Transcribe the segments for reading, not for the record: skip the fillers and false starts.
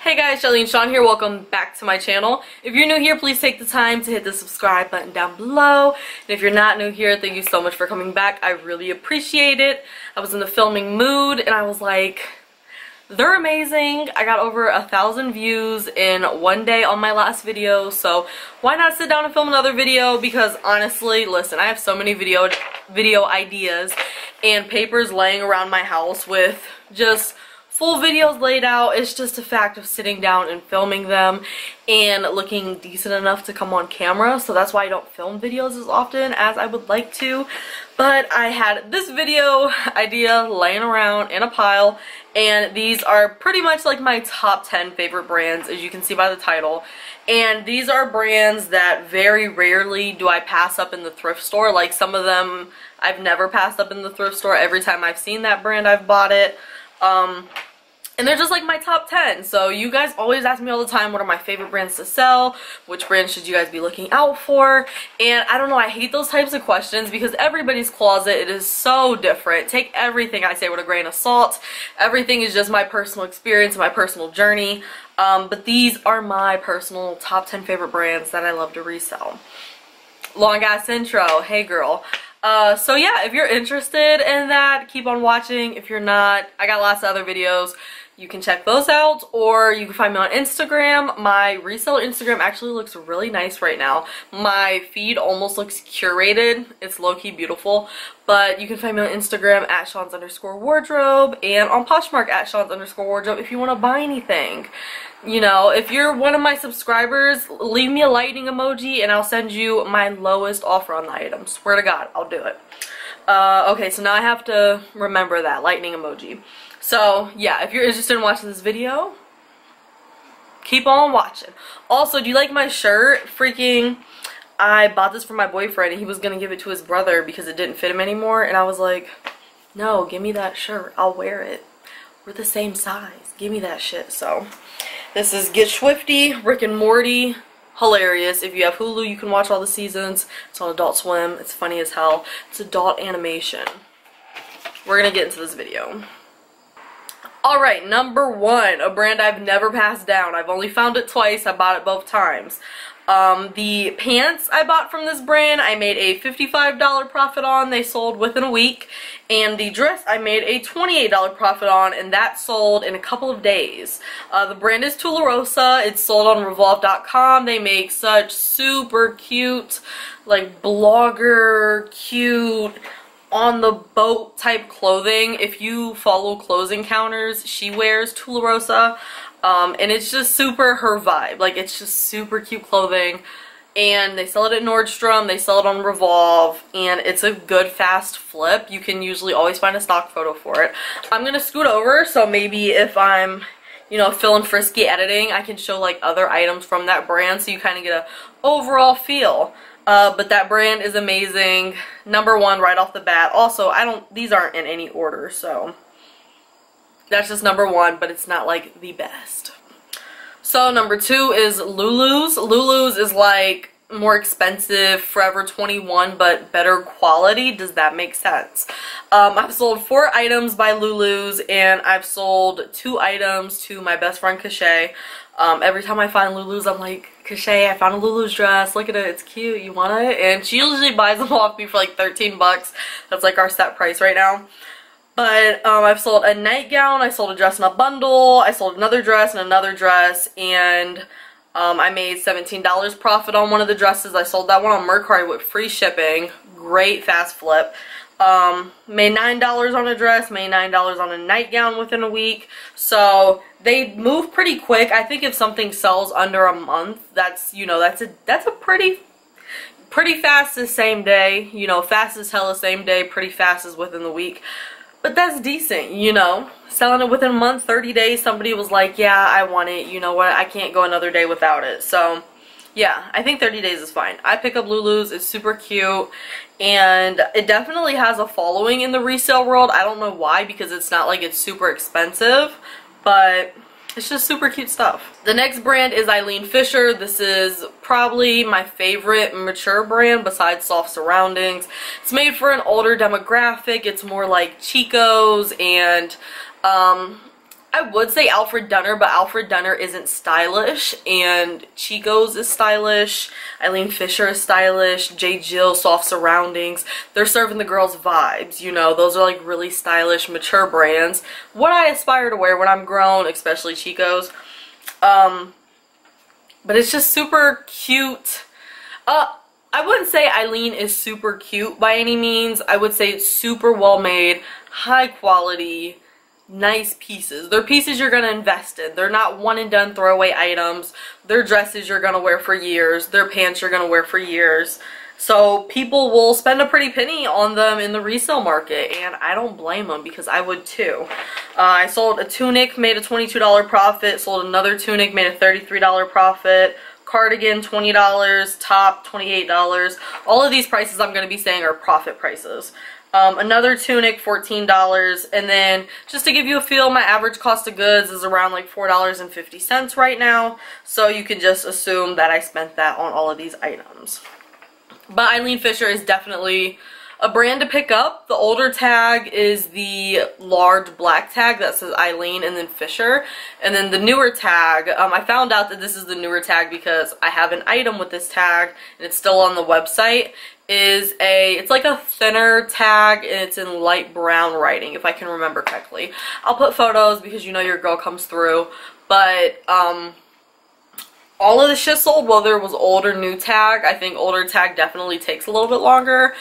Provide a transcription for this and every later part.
Hey guys, Shyleen, Shawn here. Welcome back to my channel. If you're new here, please take the time to hit the subscribe button down below. And if you're not new here, thank you so much for coming back. I really appreciate it. I was in the filming mood and I was like, they're amazing. I got over 1,000 views in one day on my last video, so why not sit down and film another video? Because honestly, listen, I have so many video ideas and papers laying around my house with just full videos laid out. It's just a fact of sitting down and filming them and looking decent enough to come on camera. So that's why I don't film videos as often as I would like to. But I had this video idea laying around in a pile, and these are pretty much like my top 10 favorite brands, as you can see by the title. And these are brands that very rarely do I pass up in the thrift store. Like, some of them I've never passed up in the thrift store. Every time I've seen that brand, I've bought it. And they're just like my top 10. So you guys always ask me all the time, what are my favorite brands to sell? Which brands should you guys be looking out for? And I don't know, I hate those types of questions because everybody's closet, it is so different. Take everything I say with a grain of salt. Everything is just my personal experience, my personal journey. But these are my personal top 10 favorite brands that I love to resell. Long ass intro, hey girl. So yeah, if you're interested in that, keep on watching. If you're not, I got lots of other videos. You can check those out, or you can find me on Instagram. My resale Instagram actually looks really nice right now. My feed almost looks curated. It's low-key beautiful. But you can find me on Instagram at Shawns_wardrobe and on Poshmark at Shawns_wardrobe if you want to buy anything. You know, if you're one of my subscribers, leave me a lightning emoji and I'll send you my lowest offer on the item. Swear to God, I'll do it. Okay, so now I have to remember that lightning emoji. So yeah, if you're interested in watching this video, keep on watching. Also, do you like my shirt? Freaking, I bought this for my boyfriend and he was gonna give it to his brother because it didn't fit him anymore, and I was like, no, give me that shirt, I'll wear it. We're the same size, give me that shit. So this is Get Swifty, Rick and Morty. Hilarious. If you have Hulu, you can watch all the seasons. It's on Adult Swim. It's funny as hell. It's adult animation. We're gonna get into this video. Alright, number one, a brand I've never passed down. I've only found it twice. I bought it both times. The pants I bought from this brand, I made a $55 profit on. They sold within a week. And the dress I made a $28 profit on, and that sold in a couple of days. The brand is Tularosa. It's sold on Revolve.com. They make such super cute, like blogger, cute, on the boat type clothing. If you follow clothes encounters, she wears Tularosa. And it's just super her vibe. Like, it's just super cute clothing. And they sell it at Nordstrom, they sell it on Revolve, and it's a good fast flip. You can usually always find a stock photo for it. I'm gonna scoot over, so maybe if I'm, you know, feeling frisky editing, I can show like other items from that brand so you kind of get a overall feel. But that brand is amazing. Number one right off the bat. Also, these aren't in any order, so that's just number one, but it's not like the best. So number two is Lulu's. Lulu's is like more expensive, Forever 21, but better quality. Does that make sense? I've sold 4 items by Lulu's, and I've sold 2 items to my best friend Cachet. Every time I find Lulu's, I'm like, Cachet, I found a Lulu's dress. Look at it. It's cute. You want it? And she usually buys them off me for like 13 bucks. That's like our set price right now. But I've sold a nightgown, I sold a dress in a bundle, I sold another dress and another dress, and I made $17 profit on one of the dresses. I sold that one on Mercari with free shipping. Great fast flip. Made $9 on a dress, made $9 on a nightgown within a week. So they move pretty quick. I think if something sells under a month, that's, you know, that's a pretty fast as same day. You know, fast as hell as same day, pretty fast as within the week. But that's decent, you know. Selling it within a month, 30 days, somebody was like, yeah, I want it. You know what? I can't go another day without it. So, yeah, I think 30 days is fine. I pick up Lulu's. It's super cute. And it definitely has a following in the resale world. I don't know why, because it's not like it's super expensive. But it's just super cute stuff. The next brand is Eileen Fisher. This is probably my favorite mature brand besides Soft Surroundings. It's made for an older demographic. It's more like Chico's, and I would say Alfred Dunner, but Alfred Dunner isn't stylish, and Chico's is stylish, Eileen Fisher is stylish, J. Jill, Soft Surroundings. They're serving the girls vibes, you know. Those are like really stylish, mature brands. What I aspire to wear when I'm grown, especially Chico's. But it's just super cute. I wouldn't say Eileen is super cute by any means. I would say it's super well made, high quality, nice pieces. They're pieces you're gonna invest in. They're not one and done throwaway items. They're dresses you're gonna wear for years. They're pants you're gonna wear for years. So people will spend a pretty penny on them in the resale market, and I don't blame them because I would too. I sold a tunic, made a $22 profit, sold another tunic, made a $33 profit, cardigan $20, top $28. All of these prices I'm going to be saying are profit prices. Another tunic $14, and then just to give you a feel, my average cost of goods is around like $4.50 right now, so you can just assume that I spent that on all of these items. But Eileen Fisher is definitely a brand to pick up. The older tag is the large black tag that says Eileen and then Fisher, and then the newer tag, I found out that this is the newer tag because I have an item with this tag and it's still on the website. It's like a thinner tag, and it's in light brown writing, if I can remember correctly. I'll put photos because you know your girl comes through, but all of the shit sold, whether it was old or new tag. I think older tag definitely takes a little bit longer,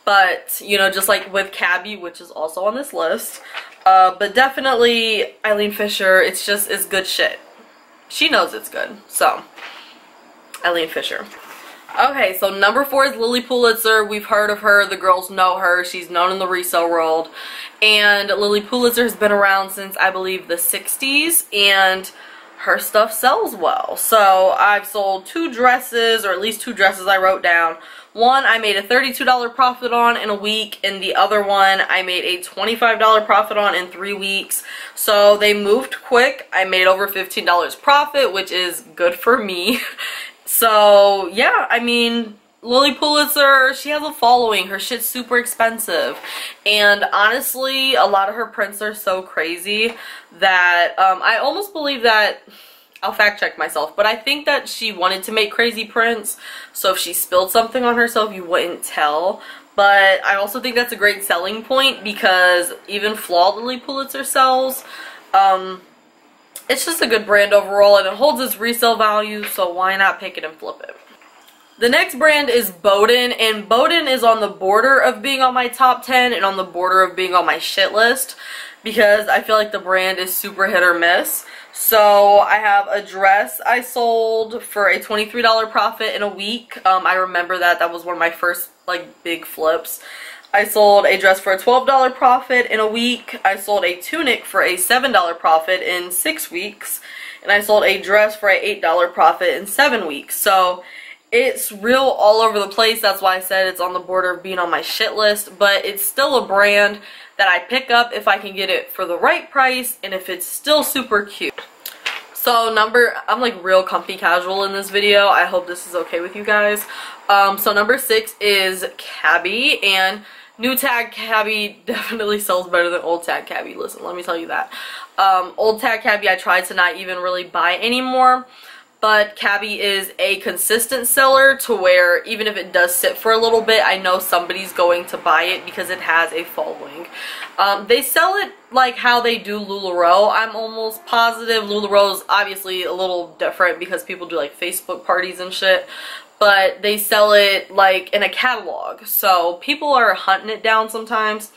but you know, just like with Cabi, which is also on this list, but definitely Eileen Fisher, it's good shit. She knows it's good, so Eileen Fisher. Okay, so number 4 is Lilly Pulitzer. We've heard of her. The girls know her. She's known in the resale world. And Lilly Pulitzer has been around since, I believe, the 60s. And her stuff sells well. So I've sold 2 dresses, or at least 2 dresses I wrote down. One I made a $32 profit on in a week, and the other one I made a $25 profit on in 3 weeks. So they moved quick. I made over $15 profit, which is good for me. So yeah, I mean, Lilly Pulitzer, she has a following. Her shit's super expensive, and honestly a lot of her prints are so crazy that I almost believe that, I'll fact check myself, but I think that she wanted to make crazy prints, so if she spilled something on herself you wouldn't tell. But I also think that's a great selling point because even flawed Lilly Pulitzer sells. It's just a good brand overall, and it holds its resale value, so why not pick it and flip it? The next brand is Boden, and Boden is on the border of being on my top 10 and on the border of being on my shit list because I feel like the brand is super hit or miss. So I have a dress I sold for a $23 profit in a week. I remember that was one of my first like big flips. I sold a dress for a $12 profit in a week. I sold a tunic for a $7 profit in 6 weeks. And I sold a dress for a $8 profit in 7 weeks. So it's real all over the place. That's why I said it's on the border of being on my shit list. But it's still a brand that I pick up if I can get it for the right price and if it's still super cute. So I'm like real comfy casual in this video. I hope this is okay with you guys. So number 6 is Cabi, and new tag Cabi definitely sells better than old tag Cabi. Listen, let me tell you that. Old tag Cabi I tried to not even really buy anymore, but Cabi is a consistent seller to where even if it does sit for a little bit, I know somebody's going to buy it because it has a following. They sell it like how they do Tularosa. I'm almost positive. Tularosa's obviously a little different because people do like Facebook parties and shit. But they sell it like in a catalog, so people are hunting it down sometimes.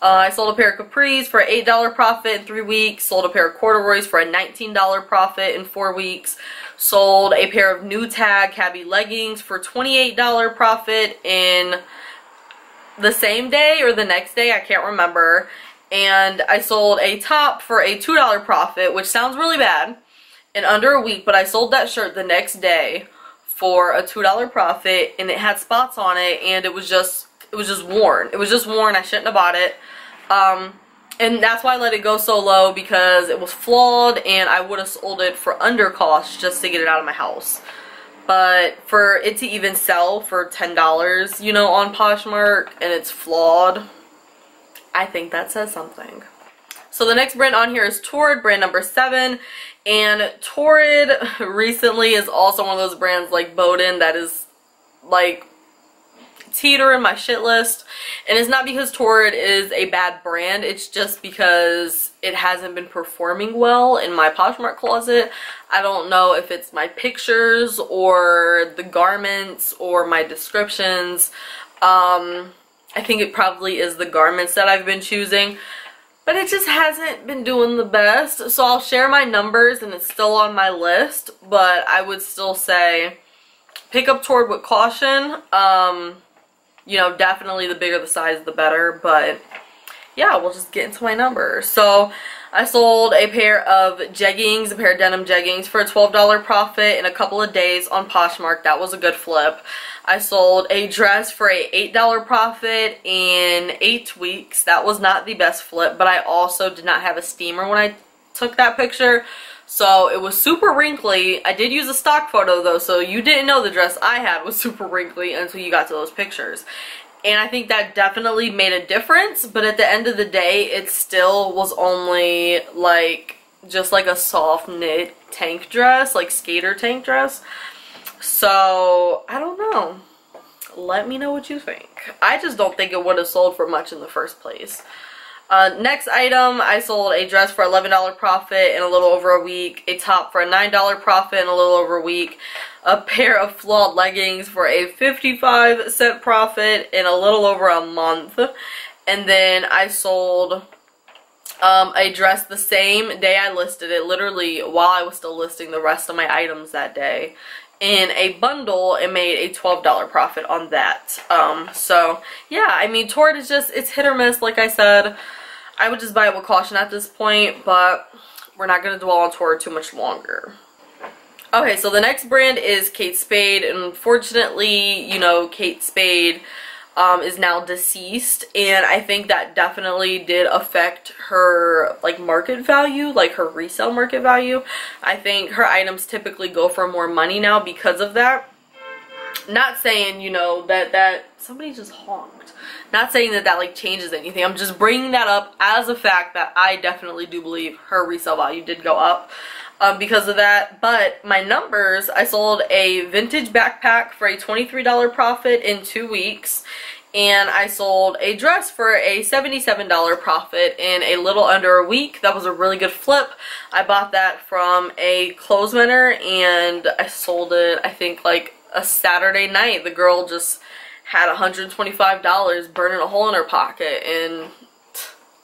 I sold a pair of capris for an $8 profit in 3 weeks, sold a pair of corduroys for a $19 profit in 4 weeks, sold a pair of new tag Cabi leggings for $28 profit in the same day or the next day, I can't remember, and I sold a top for a $2 profit, which sounds really bad, in under a week, but I sold that shirt the next day for a $2 profit, and it had spots on it, and it was just worn. It was just worn. I shouldn't have bought it. And that's why I let it go so low, because it was flawed and I would have sold it for under cost just to get it out of my house. But for it to even sell for $10, you know, on Poshmark, and it's flawed, I think that says something. So the next brand on here is Torrid, brand number 7. And Torrid recently is also one of those brands like Boden that is like teeter in my shit list. And it's not because Torrid is a bad brand, it's just because it hasn't been performing well in my Poshmark closet. I don't know if it's my pictures or the garments or my descriptions. I think it probably is the garments that I've been choosing, but it just hasn't been doing the best. So I'll share my numbers and it's still on my list, but I would still say pick up Torrid with caution. You know, definitely the bigger the size, the better, but yeah, we'll just get into my numbers. So I sold a pair of jeggings, a pair of denim jeggings for a $12 profit in a couple of days on Poshmark. That was a good flip. I sold a dress for a $8 profit in 8 weeks. That was not the best flip, but I also did not have a steamer when I took that picture. So it was super wrinkly. I did use a stock photo though, so you didn't know the dress I had was super wrinkly until you got to those pictures. And I think that definitely made a difference, but at the end of the day, it still was only like, just like a soft knit tank dress, like skater tank dress. So, I don't know. Let me know what you think. I just don't think it would have sold for much in the first place. Next item, I sold a dress for $11 profit in a little over a week, a top for a $9 profit in a little over a week, a pair of flawed leggings for a 55-cent profit in a little over a month, and then I sold a dress the same day I listed it, literally while I was still listing the rest of my items that day, in a bundle and made a $12 profit on that. So yeah, I mean, Torrid is just, it's hit or miss, like I said. I would just buy it with caution at this point, but we're not going to dwell on Torrid too much longer. Okay, so the next brand is Kate Spade, and unfortunately, you know, Kate Spade is now deceased, and I think that definitely did affect her like market value, like her resale market value. I think her items typically go for more money now because of that. Not saying, you know, that somebody just honked. Not saying that like changes anything. I'm just bringing that up as a fact that I definitely do believe her resale value did go up because of that. But my numbers, I sold a vintage backpack for a $23 profit in 2 weeks. And I sold a dress for a $77 profit in a little under a week. That was a really good flip. I bought that from a clothes mender and I sold it, I think, like a Saturday night. The girl just had $125 burning a hole in her pocket, and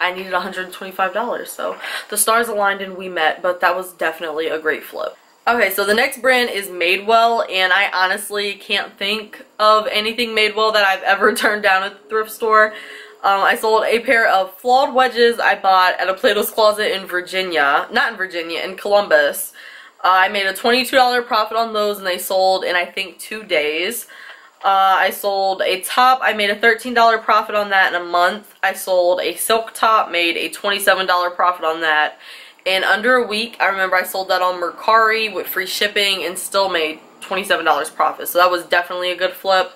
I needed $125, so the stars aligned and we met, but that was definitely a great flip. Okay, so the next brand is Madewell, and I honestly can't think of anything Madewell that I've ever turned down at the thrift store. I sold a pair of flawed wedges I bought at a Plato's Closet in Virginia, not in Virginia, in Columbus. I made a $22 profit on those and they sold in I think 2 days. I sold a top, I made a $13 profit on that in a month. I sold a silk top, made a $27 profit on that in under a week. I remember I sold that on Mercari with free shipping and still made $27 profit. So that was definitely a good flip.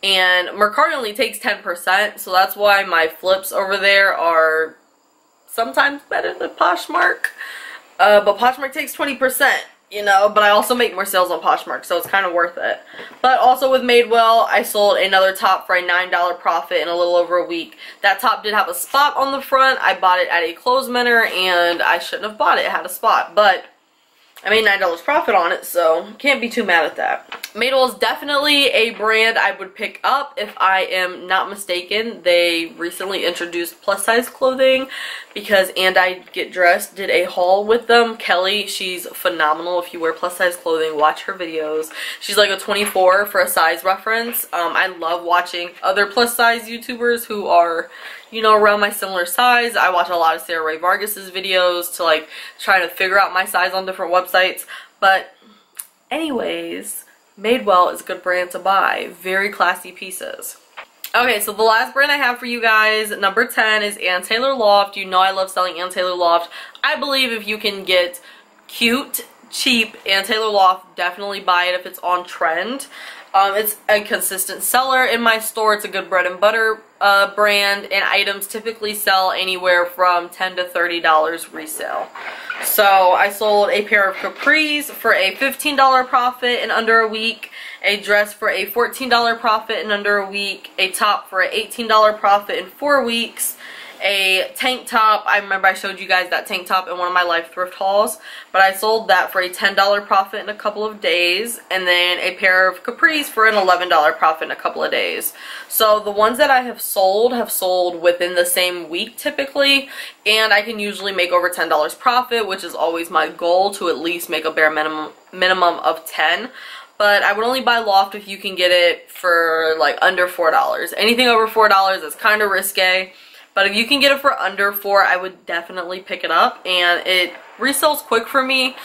And Mercari only takes 10%, so that's why my flips over there are sometimes better than Poshmark. But Poshmark takes 20%, you know, but I also make more sales on Poshmark, so it's kind of worth it. But also with Madewell, I sold another top for a $9 profit in a little over a week. That top did have a spot on the front. I bought it at a clothes mender, and I shouldn't have bought it. It had a spot, but I made $9 profit on it, so can't be too mad at that. Madewell is definitely a brand I would pick up if I am not mistaken. They recently introduced plus size clothing because And I Get Dressed did a haul with them. Kelly, she's phenomenal. If you wear plus size clothing, watch her videos. She's like a 24 for a size reference. I love watching other plus size YouTubers who are, you know, around my similar size. I watch a lot of Sarah Ray Vargas's videos to like try to figure out my size on different websites. But anyways, Madewell is a good brand to buy. Very classy pieces. Okay, so the last brand I have for you guys, number 10, is Taylor Loft. You know I love selling Taylor Loft. I believe if you can get cute cheap, and Taylor Loft, definitely buy it if it's on trend. It's a consistent seller in my store. It's a good bread and butter brand, and items typically sell anywhere from $10 to $30 resale. So I sold a pair of capris for a $15 profit in under a week, a dress for a $14 profit in under a week, a top for an $18 profit in 4 weeks, a tank top. I remember I showed you guys that tank top in one of my life thrift hauls, but I sold that for a $10 profit in a couple of days, and then a pair of capris for an $11 profit in a couple of days. So the ones that I have sold within the same week typically, and I can usually make over $10 profit, which is always my goal, to at least make a bare minimum of 10. But I would only buy Loft if you can get it for like under $4. Anything over $4 is kind of risque. But if you can get it for under $4, I would definitely pick it up, and it resells quick for me.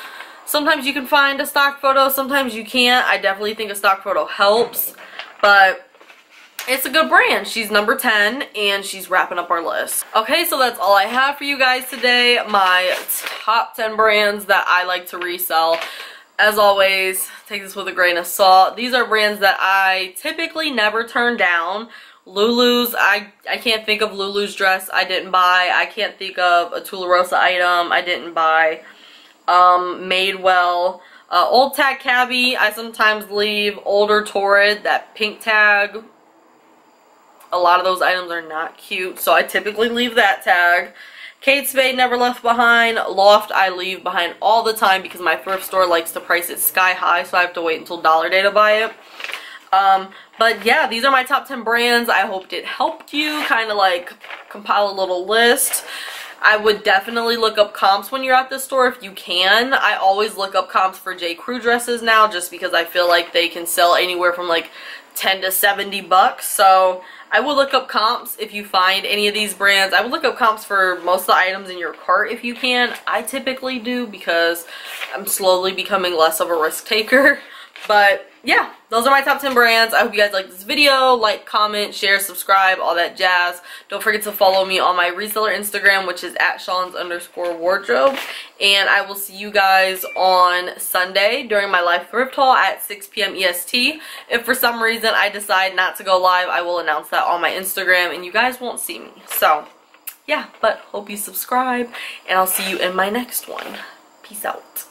Sometimes you can find a stock photo, sometimes you can't. I definitely think a stock photo helps, but it's a good brand. She's number 10, and she's wrapping up our list. Okay, so that's all I have for you guys today. My top 10 brands that I like to resell. As always, take this with a grain of salt. These are brands that I typically never turn down. Lulu's, I can't think of Lulu's dress I didn't buy. I can't think of a Tularosa item I didn't buy. Madewell. Old tag Cabi, I sometimes leave. Older Torrid, that pink tag. A lot of those items are not cute, so I typically leave that tag. Spade, never left behind. Loft, I leave behind all the time because my thrift store likes to price it sky high, so I have to wait until Dollar Day to buy it. But yeah, these are my top 10 brands. I hoped it helped you kind of like compile a little list. I would definitely look up comps when you're at the store if you can. I always look up comps for J. Crew dresses now just because I feel like they can sell anywhere from like 10 to 70 bucks. So I will look up comps if you find any of these brands. I would look up comps for most of the items in your cart if you can. I typically do because I'm slowly becoming less of a risk taker. But yeah, those are my top 10 brands. I hope you guys like this video. Like, comment, share, subscribe, all that jazz. Don't forget to follow me on my reseller Instagram, which is @Shawns_wardrobe. And I will see you guys on Sunday during my live thrift haul at 6 p.m. EST. If for some reason I decide not to go live, I will announce that on my Instagram and you guys won't see me. So yeah, but hope you subscribe, and I'll see you in my next one. Peace out.